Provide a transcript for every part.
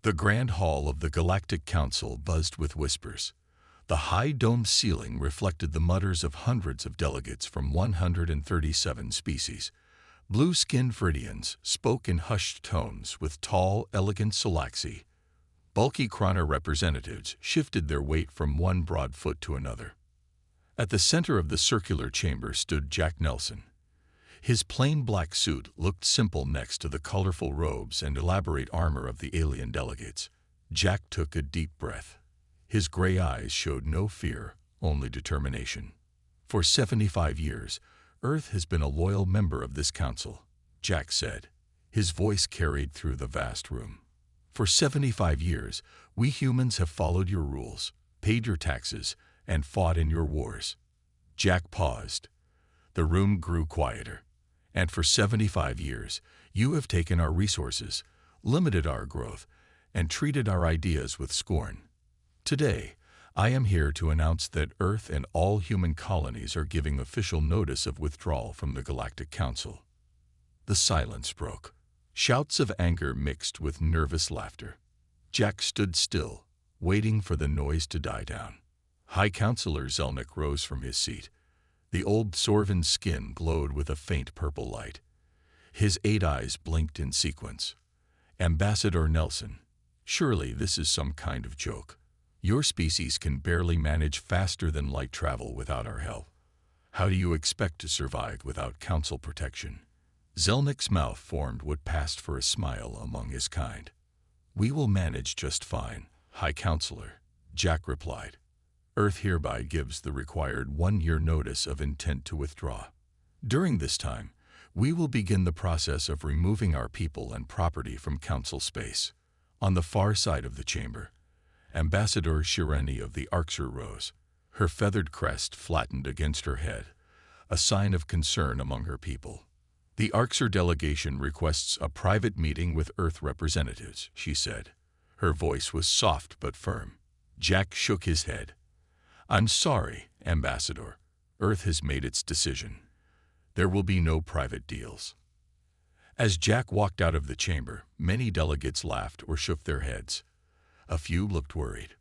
The grand hall of the Galactic Council buzzed with whispers. The high dome ceiling reflected the mutters of hundreds of delegates from 137 species. Blue-skinned Viridians spoke in hushed tones with tall, elegant Solaxi. Bulky Chrono representatives shifted their weight from one broad foot to another. At the center of the circular chamber stood Jack Nelson. His plain black suit looked simple next to the colorful robes and elaborate armor of the alien delegates. Jack took a deep breath. His gray eyes showed no fear, only determination. For 75 years, Earth has been a loyal member of this council, Jack said. His voice carried through the vast room. For 75 years, we humans have followed your rules, paid your taxes, and fought in your wars. Jack paused. The room grew quieter. And for 75 years, you have taken our resources, limited our growth, and treated our ideas with scorn. Today, I am here to announce that Earth and all human colonies are giving official notice of withdrawal from the Galactic Council. The silence broke. Shouts of anger mixed with nervous laughter. Jack stood still, waiting for the noise to die down. High Counselor Zelnick rose from his seat. The old Sorvan's skin glowed with a faint purple light. His 8 eyes blinked in sequence. Ambassador Nelson, surely this is some kind of joke. Your species can barely manage faster than light travel without our help. How do you expect to survive without council protection? Zelnick's mouth formed what passed for a smile among his kind. We will manage just fine, High Counselor, Jack replied. Earth hereby gives the required 1-year notice of intent to withdraw. During this time, we will begin the process of removing our people and property from council space. On the far side of the chamber, Ambassador Shireni of the Arxer rose. Her feathered crest flattened against her head, a sign of concern among her people. The Arxer delegation requests a private meeting with Earth representatives, she said. Her voice was soft but firm. Jack shook his head. I'm sorry, Ambassador. Earth has made its decision. There will be no private deals. As Jack walked out of the chamber, many delegates laughed or shook their heads. A few looked worried.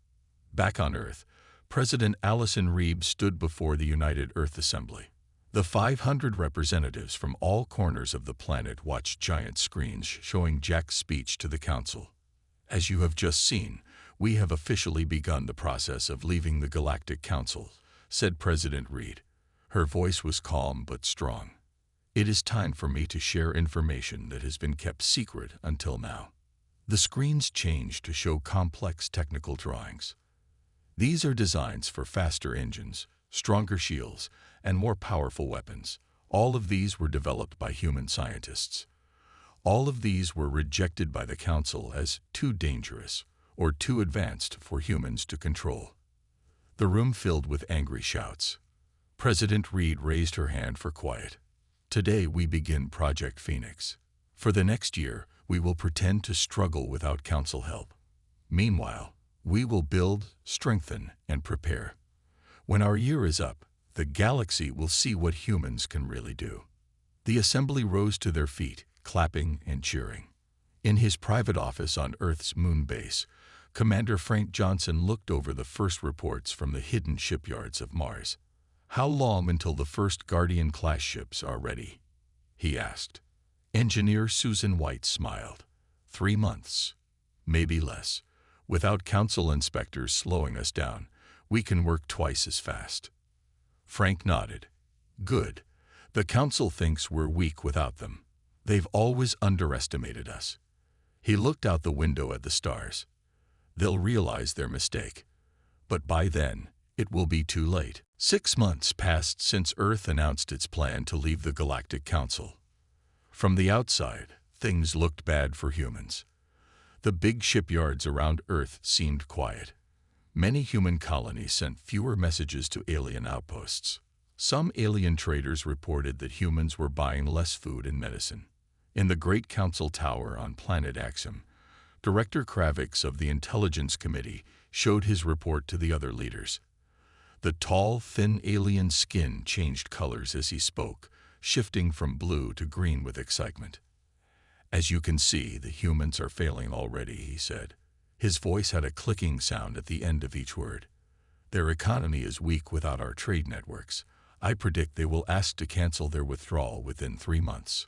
Back on Earth, President Allison Reeb stood before the United Earth Assembly. The 500 representatives from all corners of the planet watched giant screens showing Jack's speech to the Council. As you have just seen, we have officially begun the process of leaving the Galactic Council, said President Reed. Her voice was calm but strong. It is time for me to share information that has been kept secret until now. The screens changed to show complex technical drawings. These are designs for faster engines, stronger shields, and more powerful weapons. All of these were developed by human scientists. All of these were rejected by the Council as too dangerous or too advanced for humans to control. The room filled with angry shouts. President Reed raised her hand for quiet. Today we begin Project Phoenix. For the next year, we will pretend to struggle without Council help. Meanwhile, we will build, strengthen, and prepare. When our year is up, the galaxy will see what humans can really do. The Assembly rose to their feet, clapping and cheering. In his private office on Earth's moon base, Commander Frank Johnson looked over the first reports from the hidden shipyards of Mars. How long until the first Guardian-class ships are ready? He asked. Engineer Susan White smiled. 3 months. Maybe less. Without Council inspectors slowing us down, we can work twice as fast. Frank nodded. Good. The Council thinks we're weak without them. They've always underestimated us. He looked out the window at the stars. They'll realize their mistake. But by then, it will be too late. 6 months passed since Earth announced its plan to leave the Galactic Council. From the outside, things looked bad for humans. The big shipyards around Earth seemed quiet. Many human colonies sent fewer messages to alien outposts. Some alien traders reported that humans were buying less food and medicine. In the Great Council Tower on planet Axum, Director Kravix of the Intelligence Committee showed his report to the other leaders. The tall, thin alien skin changed colors as he spoke, shifting from blue to green with excitement. As you can see, the humans are failing already, he said. His voice had a clicking sound at the end of each word. "Their economy is weak without our trade networks. I predict they will ask to cancel their withdrawal within 3 months."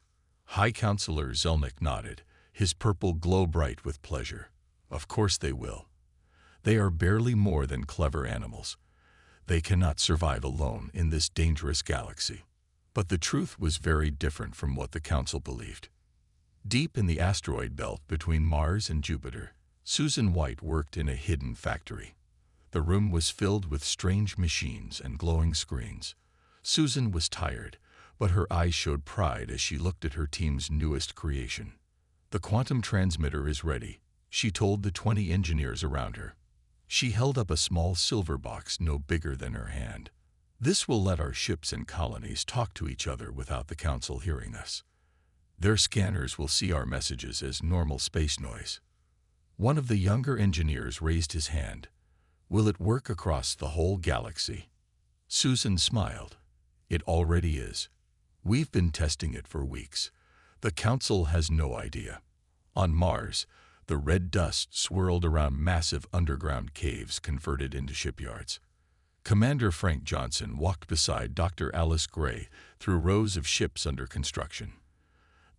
High Counselor Zelnick nodded, his purple glow bright with pleasure. "Of course they will. They are barely more than clever animals. They cannot survive alone in this dangerous galaxy." But the truth was very different from what the Council believed. Deep in the asteroid belt between Mars and Jupiter, Susan White worked in a hidden factory. The room was filled with strange machines and glowing screens. Susan was tired, but her eyes showed pride as she looked at her team's newest creation. "The quantum transmitter is ready," she told the 20 engineers around her. She held up a small silver box no bigger than her hand. "This will let our ships and colonies talk to each other without the Council hearing us. Their scanners will see our messages as normal space noise." One of the younger engineers raised his hand. "Will it work across the whole galaxy?" Susan smiled. "It already is. We've been testing it for weeks. The Council has no idea." On Mars, the red dust swirled around massive underground caves converted into shipyards. Commander Frank Johnson walked beside Dr. Alice Gray through rows of ships under construction.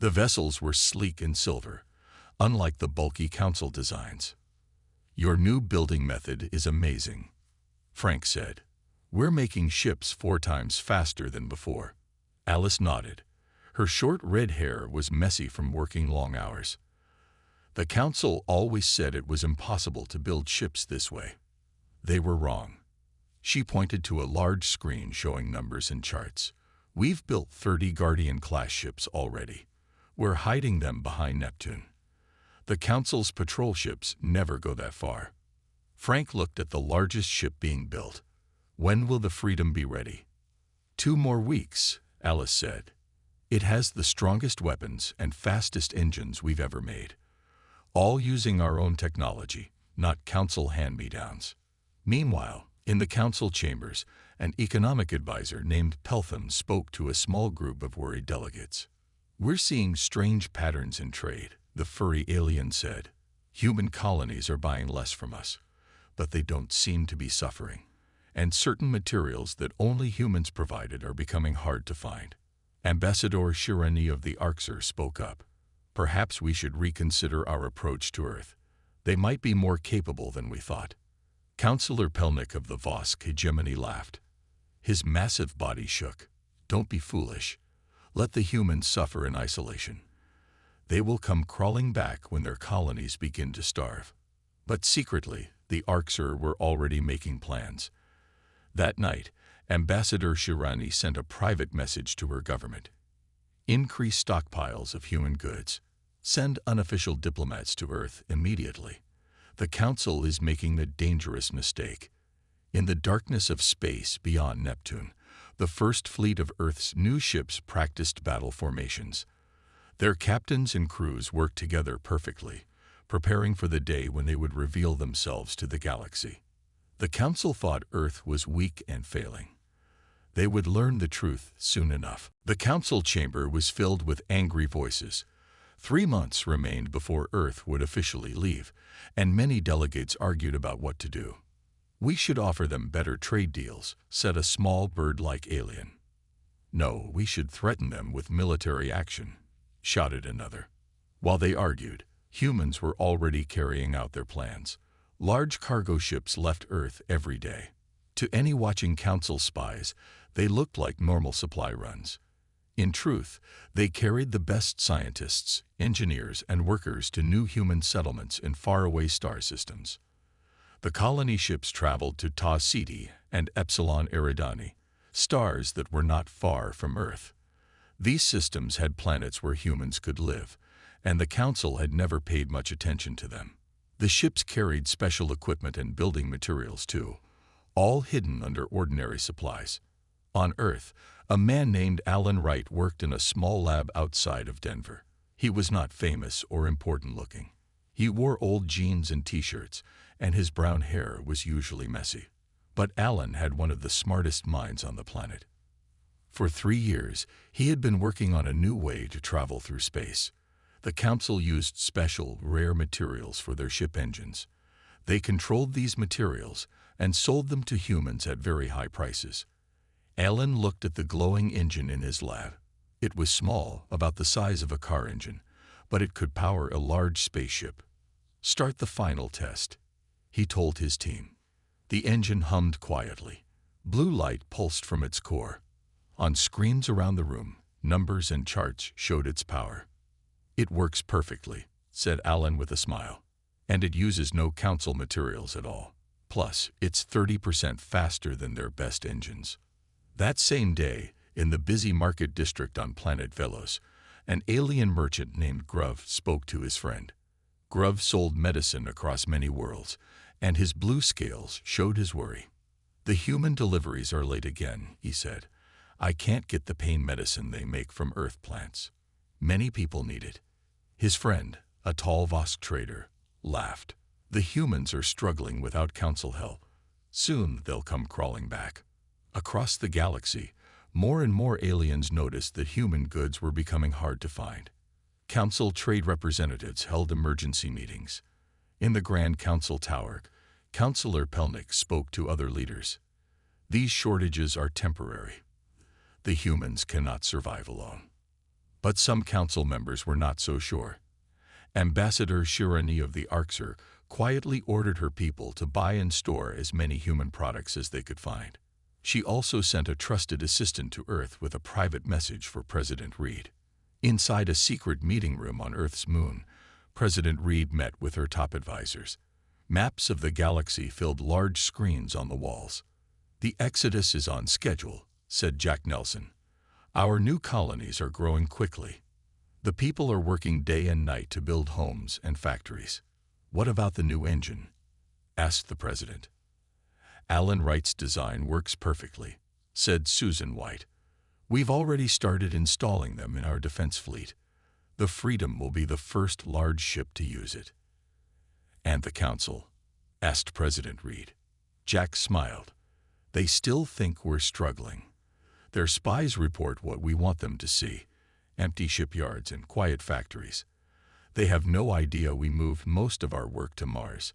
The vessels were sleek and silver, unlike the bulky Council designs. "Your new building method is amazing," Frank said. "We're making ships 4 times faster than before." Alice nodded. Her short red hair was messy from working long hours. "The Council always said it was impossible to build ships this way. They were wrong." She pointed to a large screen showing numbers and charts. "We've built 30 Guardian-class ships already. We're hiding them behind Neptune. The Council's patrol ships never go that far." Frank looked at the largest ship being built. "When will the Freedom be ready?" 2 more weeks, Alice said. "It has the strongest weapons and fastest engines we've ever made. All using our own technology, not Council hand-me-downs." Meanwhile, in the Council chambers, an economic advisor named Peltham spoke to a small group of worried delegates. "We're seeing strange patterns in trade," the furry alien said. "Human colonies are buying less from us, but they don't seem to be suffering. And certain materials that only humans provided are becoming hard to find." Ambassador Shirani of the Arxer spoke up. "Perhaps we should reconsider our approach to Earth. They might be more capable than we thought." Councillor Pelnick of the Vosk hegemony laughed. His massive body shook. "Don't be foolish. Let the humans suffer in isolation. They will come crawling back when their colonies begin to starve." But secretly, the Arxer were already making plans. That night, Ambassador Shirani sent a private message to her government. "Increase stockpiles of human goods. Send unofficial diplomats to Earth immediately. The Council is making a dangerous mistake." In the darkness of space beyond Neptune, the first fleet of Earth's new ships practiced battle formations. Their captains and crews worked together perfectly, preparing for the day when they would reveal themselves to the galaxy. The Council thought Earth was weak and failing. They would learn the truth soon enough. The Council chamber was filled with angry voices. 3 months remained before Earth would officially leave, and many delegates argued about what to do. "We should offer them better trade deals," said a small bird-like alien. "No, we should threaten them with military action," shouted another. While they argued, humans were already carrying out their plans. Large cargo ships left Earth every day. To any watching Council spies, they looked like normal supply runs. In truth, they carried the best scientists, engineers, and workers to new human settlements in faraway star systems. The colony ships traveled to Tau Ceti and Epsilon Eridani, stars that were not far from Earth. These systems had planets where humans could live, and the Council had never paid much attention to them. The ships carried special equipment and building materials too, all hidden under ordinary supplies. On Earth, a man named Alan Wright worked in a small lab outside of Denver. He was not famous or important looking. He wore old jeans and t-shirts, and his brown hair was usually messy. But Alan had one of the smartest minds on the planet. For 3 years, he had been working on a new way to travel through space. The Council used special, rare materials for their ship engines. They controlled these materials and sold them to humans at very high prices. Alan looked at the glowing engine in his lab. It was small, about the size of a car engine, but it could power a large spaceship. "Start the final test," he told his team. The engine hummed quietly. Blue light pulsed from its core. On screens around the room, numbers and charts showed its power. "It works perfectly," said Alan with a smile. "And it uses no council materials at all. Plus, it's 30% faster than their best engines." That same day, in the busy market district on planet Velos, an alien merchant named Gruv spoke to his friend. Gruv sold medicine across many worlds, and his blue scales showed his worry. "The human deliveries are late again," he said. "I can't get the pain medicine they make from Earth plants. Many people need it." His friend, a tall Vosk trader, laughed. "The humans are struggling without council help. Soon they'll come crawling back." Across the galaxy, more and more aliens noticed that human goods were becoming hard to find. Council trade representatives held emergency meetings. In the Grand Council Tower, Councillor Pelnick spoke to other leaders. "These shortages are temporary. The humans cannot survive alone." But some council members were not so sure. Ambassador Shirani of the Arxer quietly ordered her people to buy and store as many human products as they could find. She also sent a trusted assistant to Earth with a private message for President Reed. Inside a secret meeting room on Earth's moon, President Reed met with her top advisors. Maps of the galaxy filled large screens on the walls. "The exodus is on schedule," said Jack Nelson. "Our new colonies are growing quickly. The people are working day and night to build homes and factories." "What about the new engine?" asked the president. "Alan Wright's design works perfectly," said Susan White. "We've already started installing them in our defense fleet. The Freedom will be the first large ship to use it." "And the council?" asked President Reed. Jack smiled. "They still think we're struggling. Their spies report what we want them to see: empty shipyards and quiet factories. They have no idea we moved most of our work to Mars,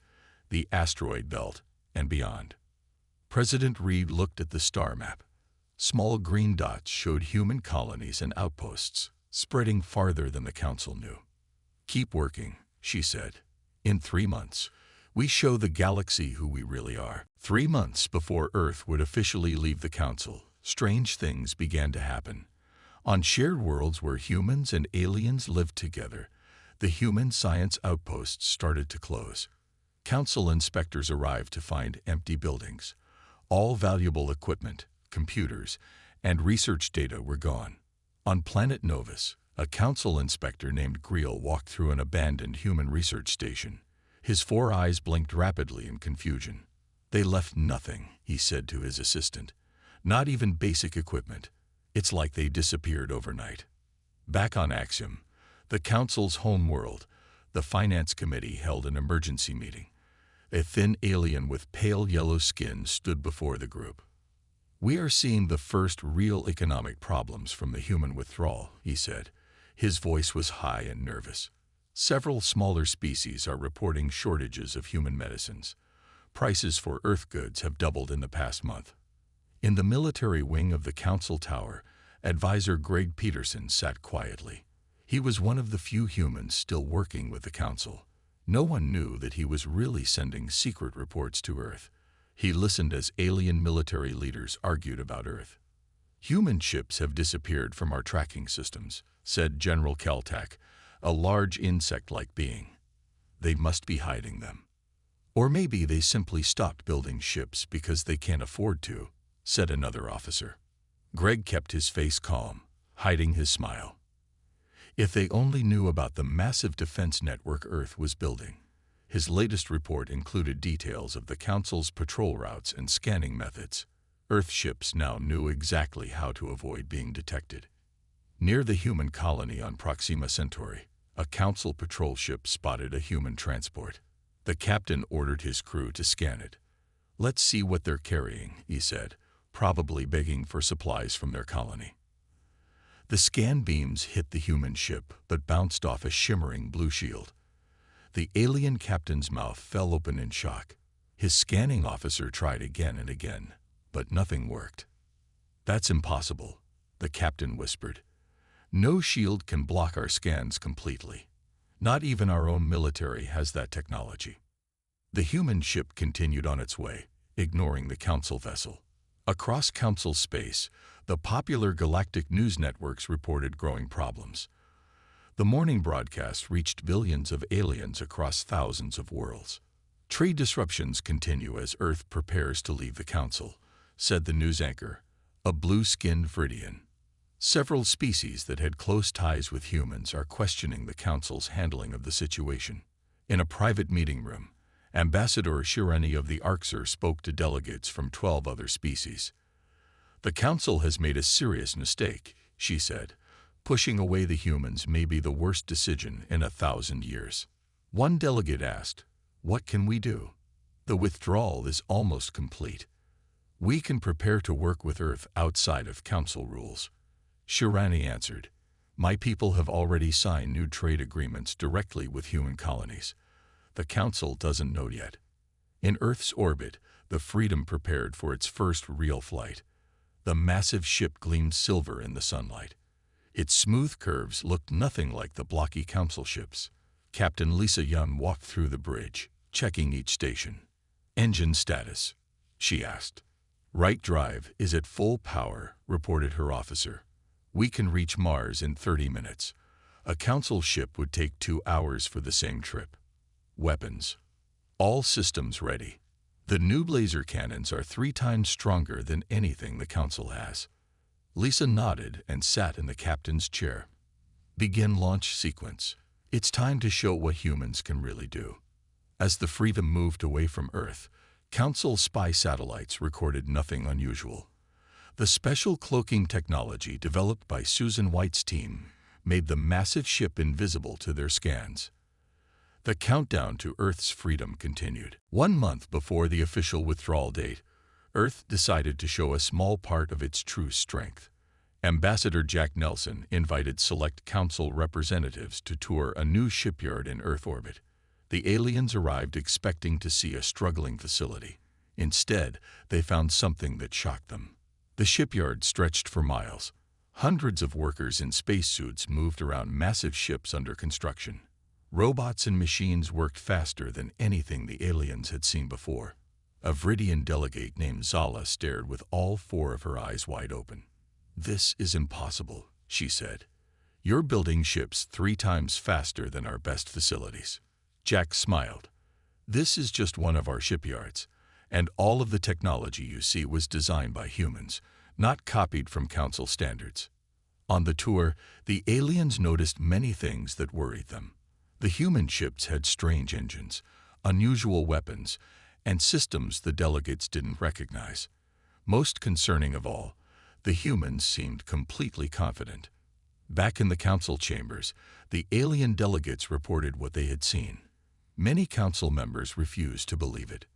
the asteroid belt, and beyond." President Reed looked at the star map. Small green dots showed human colonies and outposts, spreading farther than the council knew. "Keep working," she said. "In 3 months, we show the galaxy who we really are." 3 months before Earth would officially leave the council, strange things began to happen. On shared worlds where humans and aliens lived together, the human science outposts started to close. Council inspectors arrived to find empty buildings. All valuable equipment, computers, and research data were gone. On planet Novus, a council inspector named Greel walked through an abandoned human research station. His 4 eyes blinked rapidly in confusion. "They left nothing," he said to his assistant. "Not even basic equipment. It's like they disappeared overnight." Back on Axiom, the council's home world, the finance committee held an emergency meeting. A thin alien with pale yellow skin stood before the group. "We are seeing the first real economic problems from the human withdrawal," he said. His voice was high and nervous. "Several smaller species are reporting shortages of human medicines. Prices for Earth goods have doubled in the past month." In the military wing of the council tower, advisor Greg Peterson sat quietly. He was one of the few humans still working with the council. No one knew that he was really sending secret reports to Earth. He listened as alien military leaders argued about Earth. "Human ships have disappeared from our tracking systems," said General Keltak, a large insect-like being. "They must be hiding them. Or maybe they simply stopped building ships because they can't afford to," said another officer. Greg kept his face calm, hiding his smile. If they only knew about the massive defense network Earth was building. His latest report included details of the Council's patrol routes and scanning methods. Earth ships now knew exactly how to avoid being detected. Near the human colony on Proxima Centauri, a Council patrol ship spotted a human transport. The captain ordered his crew to scan it. "Let's see what they're carrying," he said, probably begging for supplies from their colony. The scan beams hit the human ship but bounced off a shimmering blue shield. The alien captain's mouth fell open in shock. His scanning officer tried again and again, but nothing worked. "That's impossible," the captain whispered. "No shield can block our scans completely. Not even our own military has that technology." The human ship continued on its way, ignoring the Council vessel. Across Council space, the popular galactic news networks reported growing problems. The morning broadcast reached billions of aliens across thousands of worlds. "Trade disruptions continue as Earth prepares to leave the Council," said the news anchor, a blue-skinned Viridian. "Several species that had close ties with humans are questioning the Council's handling of the situation." In a private meeting room, Ambassador Shirani of the Arxer spoke to delegates from 12 other species. "The Council has made a serious mistake," she said. "Pushing away the humans may be the worst decision in 1,000 years." One delegate asked, "What can we do?" "The withdrawal is almost complete. We can prepare to work with Earth outside of Council rules." Shirani answered, "My people have already signed new trade agreements directly with human colonies. The Council doesn't know yet." In Earth's orbit, the Freedom prepared for its first real flight. The massive ship gleamed silver in the sunlight. Its smooth curves looked nothing like the blocky Council ships. Captain Lisa Young walked through the bridge, checking each station. "Engine status?" she asked. "Right drive is at full power," reported her officer. "We can reach Mars in 30 minutes. A Council ship would take 2 hours for the same trip." "Weapons?" "All systems ready. The new laser cannons are 3 times stronger than anything the Council has." Lisa nodded and sat in the captain's chair. "Begin launch sequence. It's time to show what humans can really do." As the Freedom moved away from Earth, Council spy satellites recorded nothing unusual. The special cloaking technology developed by Susan White's team made the massive ship invisible to their scans. The countdown to Earth's freedom continued. 1 month before the official withdrawal date, Earth decided to show a small part of its true strength. Ambassador Jack Nelson invited select Council representatives to tour a new shipyard in Earth orbit. The aliens arrived expecting to see a struggling facility. Instead, they found something that shocked them. The shipyard stretched for miles. Hundreds of workers in spacesuits moved around massive ships under construction. Robots and machines worked faster than anything the aliens had seen before. A Viridian delegate named Zala stared with all 4 of her eyes wide open. "This is impossible," she said. "You're building ships 3 times faster than our best facilities." Jack smiled. "This is just one of our shipyards, and all of the technology you see was designed by humans, not copied from Council standards." On the tour, the aliens noticed many things that worried them. The human ships had strange engines, unusual weapons, and systems the delegates didn't recognize. Most concerning of all, the humans seemed completely confident. Back in the Council chambers, the alien delegates reported what they had seen. Many Council members refused to believe it.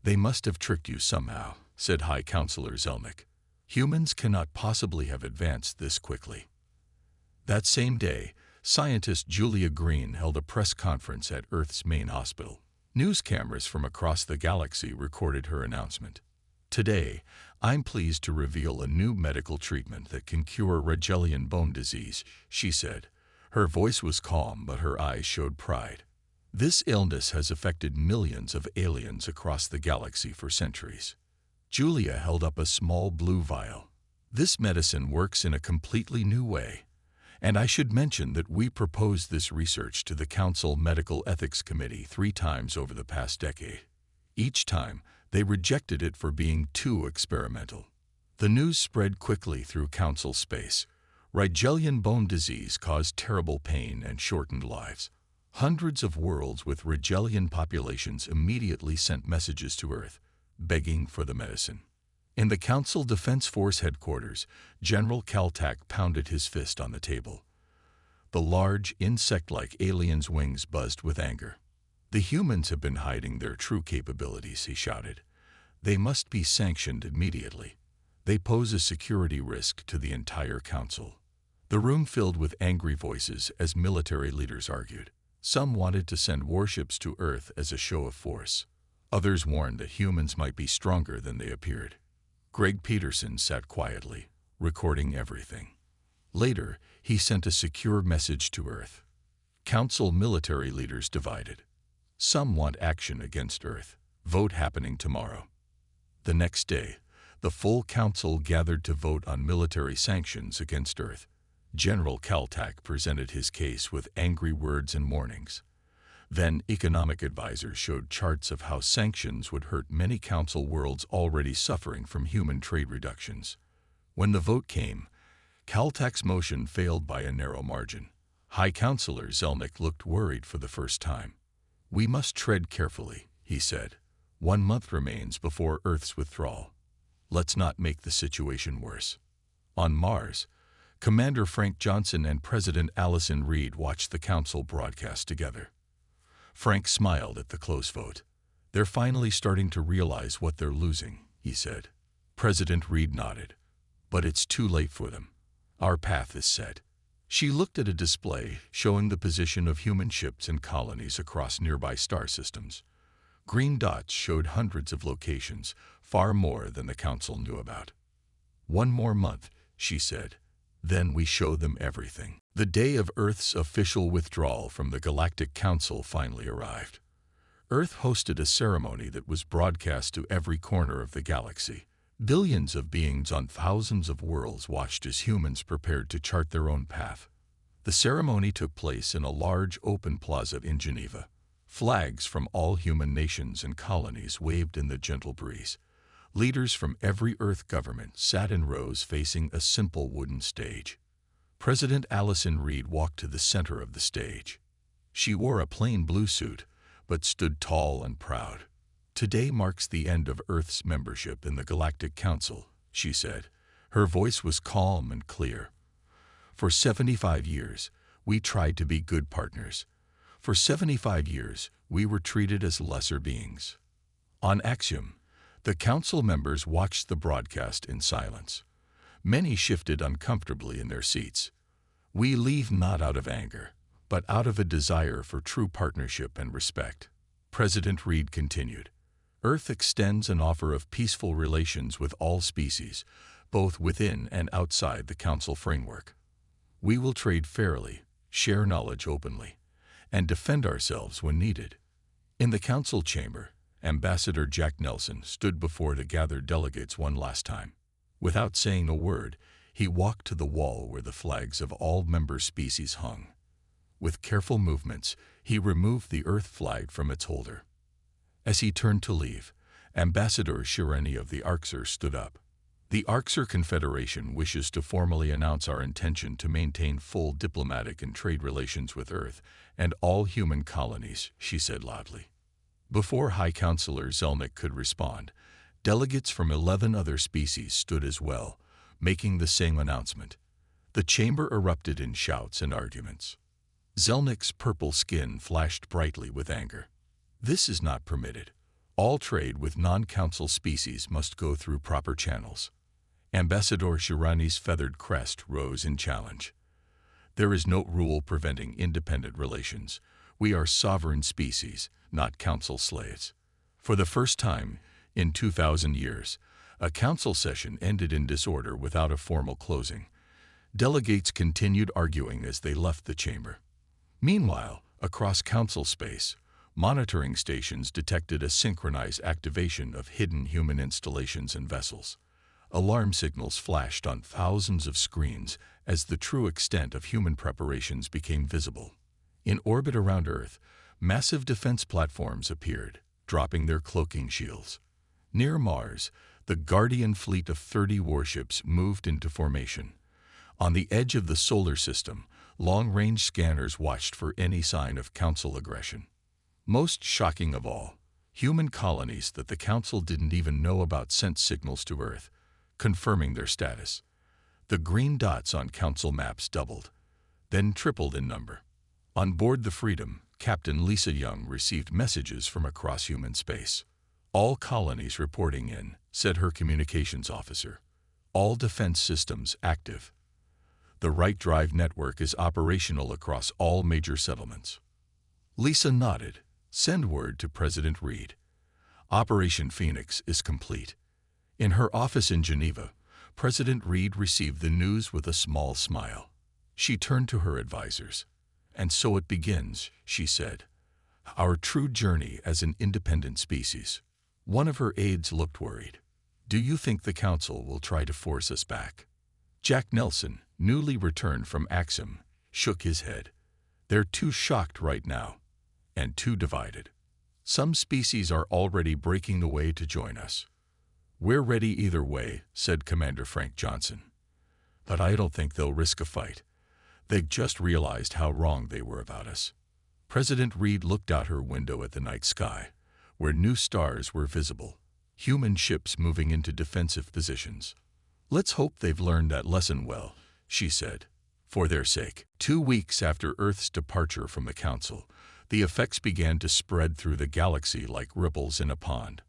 "They must have tricked you somehow," said High Counselor Zelnick. "Humans cannot possibly have advanced this quickly." That same day, scientist Julia Green held a press conference at Earth's main hospital. News cameras from across the galaxy recorded her announcement. "Today, I'm pleased to reveal a new medical treatment that can cure Rigelian bone disease," she said. Her voice was calm, but her eyes showed pride. "This illness has affected millions of aliens across the galaxy for centuries." Julia held up a small blue vial. "This medicine works in a completely new way. And I should mention that we proposed this research to the Council Medical Ethics Committee 3 times over the past decade. Each time, they rejected it for being too experimental." The news spread quickly through Council space. Rigelian bone disease caused terrible pain and shortened lives. Hundreds of worlds with Rigelian populations immediately sent messages to Earth, begging for the medicine. In the Council Defense Force headquarters, General Caltac pounded his fist on the table. The large, insect-like alien's wings buzzed with anger. "The humans have been hiding their true capabilities," he shouted. "They must be sanctioned immediately. They pose a security risk to the entire Council." The room filled with angry voices as military leaders argued. Some wanted to send warships to Earth as a show of force. Others warned that humans might be stronger than they appeared. Greg Peterson sat quietly, recording everything. Later, he sent a secure message to Earth. Council military leaders divided. Some want action against Earth. Vote happening tomorrow. The next day, the full council gathered to vote on military sanctions against Earth. General Caltac presented his case with angry words and warnings. Then economic advisors showed charts of how sanctions would hurt many council worlds already suffering from human trade reductions. When the vote came, Caltac's motion failed by a narrow margin. High Counselor Zelnick looked worried for the first time. "We must tread carefully," he said. "1 month remains before Earth's withdrawal. Let's not make the situation worse." On Mars, Commander Frank Johnson and President Allison Reed watched the council broadcast together. Frank smiled at the close vote. "They're finally starting to realize what they're losing," he said. President Reed nodded. "But it's too late for them. Our path is set." She looked at a display showing the position of human ships and colonies across nearby star systems. Green dots showed hundreds of locations, far more than the council knew about. "1 more month," she said. "Then we show them everything." The day of Earth's official withdrawal from the Galactic Council finally arrived. Earth hosted a ceremony that was broadcast to every corner of the galaxy. Billions of beings on thousands of worlds watched as humans prepared to chart their own path. The ceremony took place in a large open plaza in Geneva. Flags from all human nations and colonies waved in the gentle breeze. Leaders from every Earth government sat in rows facing a simple wooden stage. President Allison Reed walked to the center of the stage. She wore a plain blue suit, but stood tall and proud. "Today marks the end of Earth's membership in the Galactic Council," she said. Her voice was calm and clear. "For 75 years, we tried to be good partners. For 75 years, we were treated as lesser beings." On Axiom, the council members watched the broadcast in silence. Many shifted uncomfortably in their seats. "We leave not out of anger, but out of a desire for true partnership and respect," President Reed continued. "Earth extends an offer of peaceful relations with all species, both within and outside the Council framework. We will trade fairly, share knowledge openly, and defend ourselves when needed." In the Council chamber, Ambassador Jack Nelson stood before the gathered delegates one last time. Without saying a word, he walked to the wall where the flags of all member species hung. With careful movements, he removed the Earth flag from its holder. As he turned to leave, Ambassador Shireni of the Arxer stood up. "The Arxer Confederation wishes to formally announce our intention to maintain full diplomatic and trade relations with Earth and all human colonies," she said loudly. Before High Counselor Zelnick could respond, delegates from 11 other species stood as well, making the same announcement. The chamber erupted in shouts and arguments. Zelnick's purple skin flashed brightly with anger. "This is not permitted. All trade with non-council species must go through proper channels." Ambassador Shirani's feathered crest rose in challenge. "There is no rule preventing independent relations. We are sovereign species, not council slaves." For the first time in 2,000 years, a council session ended in disorder without a formal closing. Delegates continued arguing as they left the chamber. Meanwhile, across council space, monitoring stations detected a synchronized activation of hidden human installations and vessels. Alarm signals flashed on thousands of screens as the true extent of human preparations became visible. In orbit around Earth, massive defense platforms appeared, dropping their cloaking shields. Near Mars, the Guardian fleet of 30 warships moved into formation. On the edge of the solar system, long-range scanners watched for any sign of Council aggression. Most shocking of all, human colonies that the Council didn't even know about sent signals to Earth, confirming their status. The green dots on Council maps doubled, then tripled in number. On board the Freedom, Captain Lisa Young received messages from across human space. "All colonies reporting in," said her communications officer. "All defense systems active. The right drive network is operational across all major settlements." Lisa nodded. Send word to President Reed. Operation Phoenix is complete. In her office in Geneva, President Reed received the news with a small smile. She turned to her advisors. And so it begins, she said. Our true journey as an independent species. One of her aides looked worried. Do you think the Council will try to force us back? Jack Nelson, newly returned from Axum, shook his head. They're too shocked right now, and too divided. Some species are already breaking the way to join us. We're ready either way, said Commander Frank Johnson. But I don't think they'll risk a fight. They've just realized how wrong they were about us. President Reed looked out her window at the night sky, where new stars were visible, human ships moving into defensive positions. Let's hope they've learned that lesson well, she said, for their sake. 2 weeks after Earth's departure from the Council, the effects began to spread through the galaxy like ripples in a pond.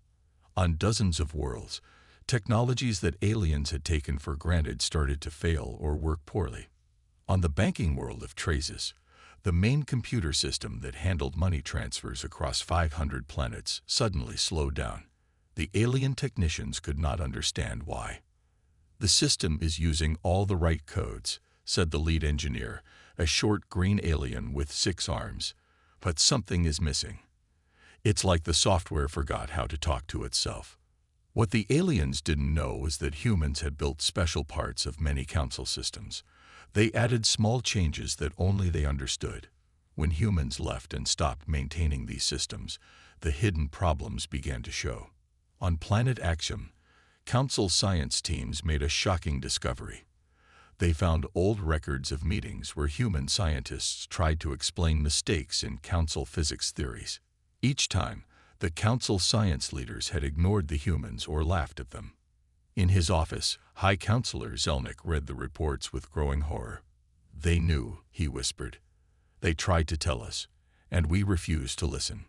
On dozens of worlds, technologies that aliens had taken for granted started to fail or work poorly. On the banking world of Trazis, the main computer system that handled money transfers across 500 planets suddenly slowed down. The alien technicians could not understand why. The system is using all the right codes, said the lead engineer, a short green alien with 6 arms. But something is missing. It's like the software forgot how to talk to itself. What the aliens didn't know was that humans had built special parts of many council systems. They added small changes that only they understood. When humans left and stopped maintaining these systems, the hidden problems began to show. On planet Axum, Council science teams made a shocking discovery. They found old records of meetings where human scientists tried to explain mistakes in Council physics theories. Each time, the Council science leaders had ignored the humans or laughed at them. In his office, High Counselor Zelnick read the reports with growing horror. They knew, he whispered. They tried to tell us, and we refused to listen.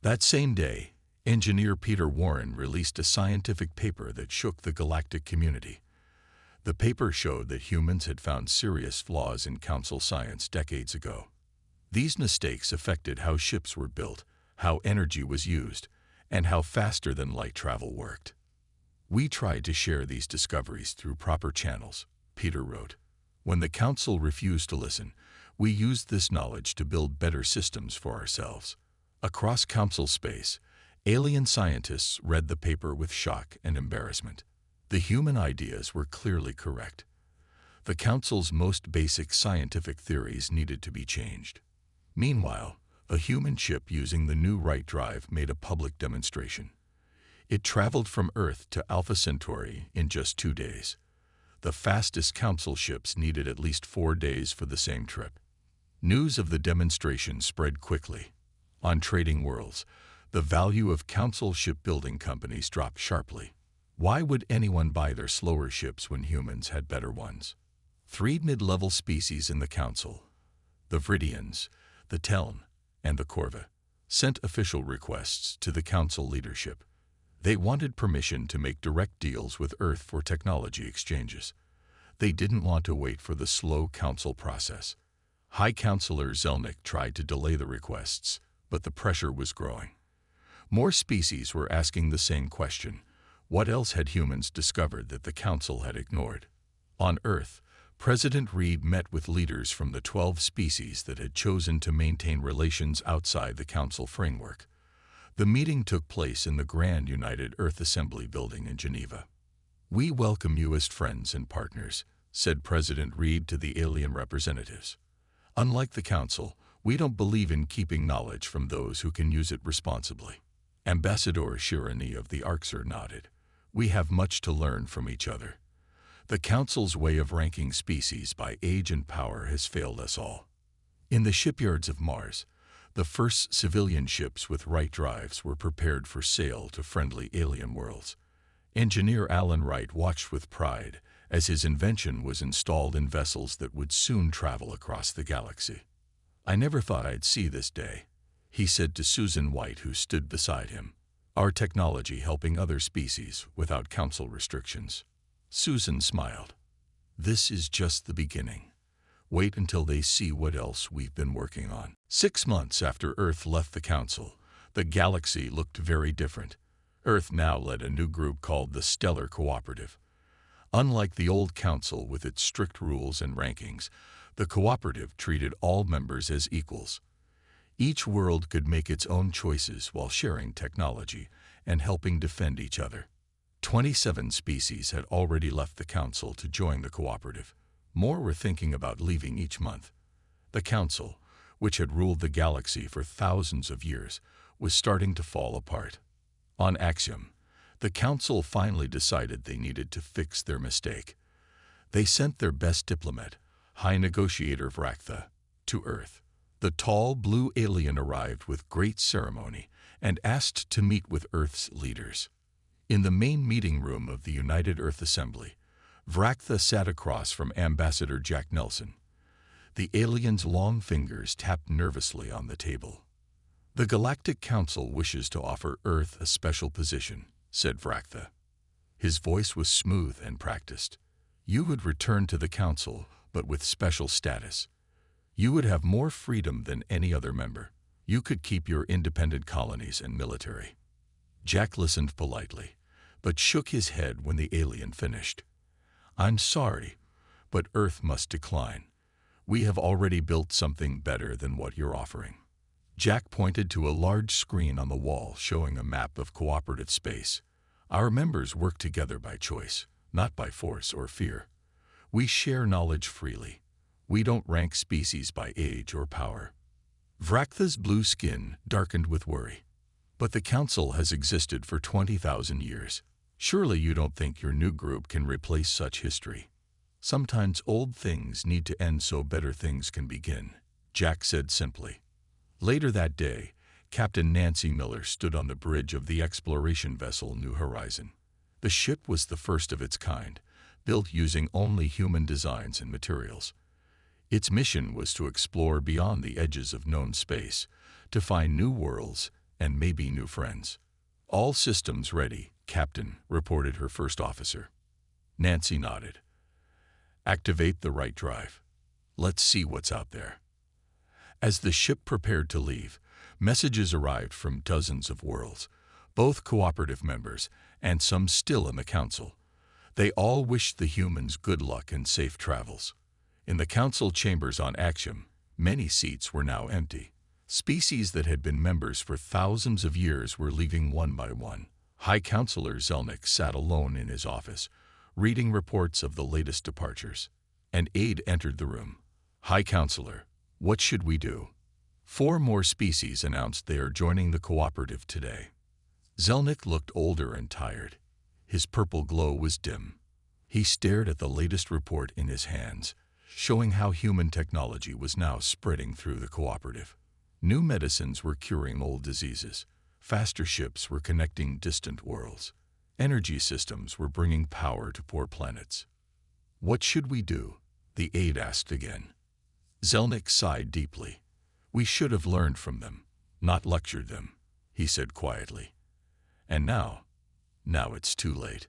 That same day, engineer Peter Warren released a scientific paper that shook the galactic community. The paper showed that humans had found serious flaws in Council science decades ago. These mistakes affected how ships were built, how energy was used, and how faster-than-light travel worked. We tried to share these discoveries through proper channels, Peter wrote. When the Council refused to listen, we used this knowledge to build better systems for ourselves. Across Council space, alien scientists read the paper with shock and embarrassment. The human ideas were clearly correct. The Council's most basic scientific theories needed to be changed. Meanwhile, a human ship using the new right drive made a public demonstration. It traveled from Earth to Alpha Centauri in just 2 days. The fastest Council ships needed at least 4 days for the same trip. News of the demonstration spread quickly. On trading worlds, the value of Council shipbuilding companies dropped sharply. Why would anyone buy their slower ships when humans had better ones? 3 mid-level species in the Council, the Viridians, the Teln, and the Corva, sent official requests to the Council leadership. They wanted permission to make direct deals with Earth for technology exchanges. They didn't want to wait for the slow Council process. High Counselor Zelnick tried to delay the requests, but the pressure was growing. More species were asking the same question. What else had humans discovered that the Council had ignored? On Earth, President Reed met with leaders from the 12 species that had chosen to maintain relations outside the Council framework. The meeting took place in the Grand United Earth Assembly building in Geneva. We welcome you as friends and partners, said President Reed to the alien representatives. Unlike the Council, we don't believe in keeping knowledge from those who can use it responsibly. Ambassador Shirani of the Arxer nodded. We have much to learn from each other. The Council's way of ranking species by age and power has failed us all. In the shipyards of Mars, the first civilian ships with right drives were prepared for sail to friendly alien worlds. Engineer Alan Wright watched with pride as his invention was installed in vessels that would soon travel across the galaxy. I never thought I'd see this day, he said to Susan White, who stood beside him. Our technology helping other species without Council restrictions. Susan smiled. This is just the beginning. Wait until they see what else we've been working on. 6 months after Earth left the Council, the galaxy looked very different. Earth now led a new group called the Stellar Cooperative. Unlike the old Council with its strict rules and rankings, the Cooperative treated all members as equals. Each world could make its own choices while sharing technology and helping defend each other. 27 species had already left the Council to join the Cooperative. More were thinking about leaving each month. The Council, which had ruled the galaxy for thousands of years, was starting to fall apart. On Axiom, the Council finally decided they needed to fix their mistake. They sent their best diplomat, High Negotiator Vraktha, to Earth. The tall blue alien arrived with great ceremony and asked to meet with Earth's leaders. In the main meeting room of the United Earth Assembly, Vraktha sat across from Ambassador Jack Nelson. The alien's long fingers tapped nervously on the table. "The Galactic Council wishes to offer Earth a special position," said Vraktha. His voice was smooth and practiced. "You would return to the Council, but with special status. You would have more freedom than any other member. You could keep your independent colonies and military." Jack listened politely, but shook his head when the alien finished. "I'm sorry, but Earth must decline. We have already built something better than what you're offering." Jack pointed to a large screen on the wall showing a map of cooperative space. "Our members work together by choice, not by force or fear. We share knowledge freely. We don't rank species by age or power." Vraktha's blue skin darkened with worry. "But the Council has existed for 20,000 years. Surely you don't think your new group can replace such history. Sometimes old things need to end so better things can begin," Jack said simply. Later that day, Captain Nancy Miller stood on the bridge of the exploration vessel New Horizon. The ship was the first of its kind, built using only human designs and materials. Its mission was to explore beyond the edges of known space, to find new worlds and maybe new friends. "All systems ready, Captain," reported her first officer. Nancy nodded. "Activate the right drive. Let's see what's out there." As the ship prepared to leave, messages arrived from dozens of worlds, both cooperative members and some still in the Council. They all wished the humans good luck and safe travels. In the Council chambers on Axiom, many seats were now empty. Species that had been members for thousands of years were leaving one by one. High Counselor Zelnick sat alone in his office, reading reports of the latest departures. An aide entered the room. "High Counselor, what should we do?" 4 more species announced they are joining the cooperative today. Zelnick looked older and tired. His purple glow was dim. He stared at the latest report in his hands, showing how human technology was now spreading through the cooperative. New medicines were curing old diseases. Faster ships were connecting distant worlds. Energy systems were bringing power to poor planets. "What should we do?" the aide asked again. Zelnick sighed deeply. "We should have learned from them, not lectured them," he said quietly. "And now it's too late."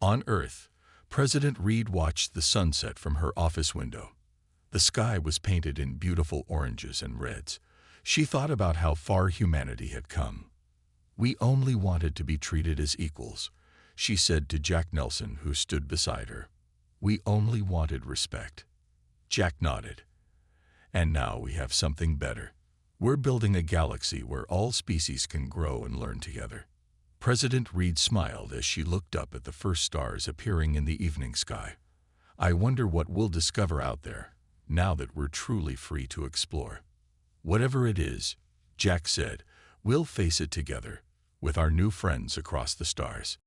On Earth, President Reed watched the sunset from her office window. The sky was painted in beautiful oranges and reds. She thought about how far humanity had come. "We only wanted to be treated as equals," she said to Jack Nelson, who stood beside her. "We only wanted respect." Jack nodded. "And now we have something better. We're building a galaxy where all species can grow and learn together." President Reed smiled as she looked up at the first stars appearing in the evening sky. "I wonder what we'll discover out there, now that we're truly free to explore." "Whatever it is," Jack said, "we'll face it together, with our new friends across the stars."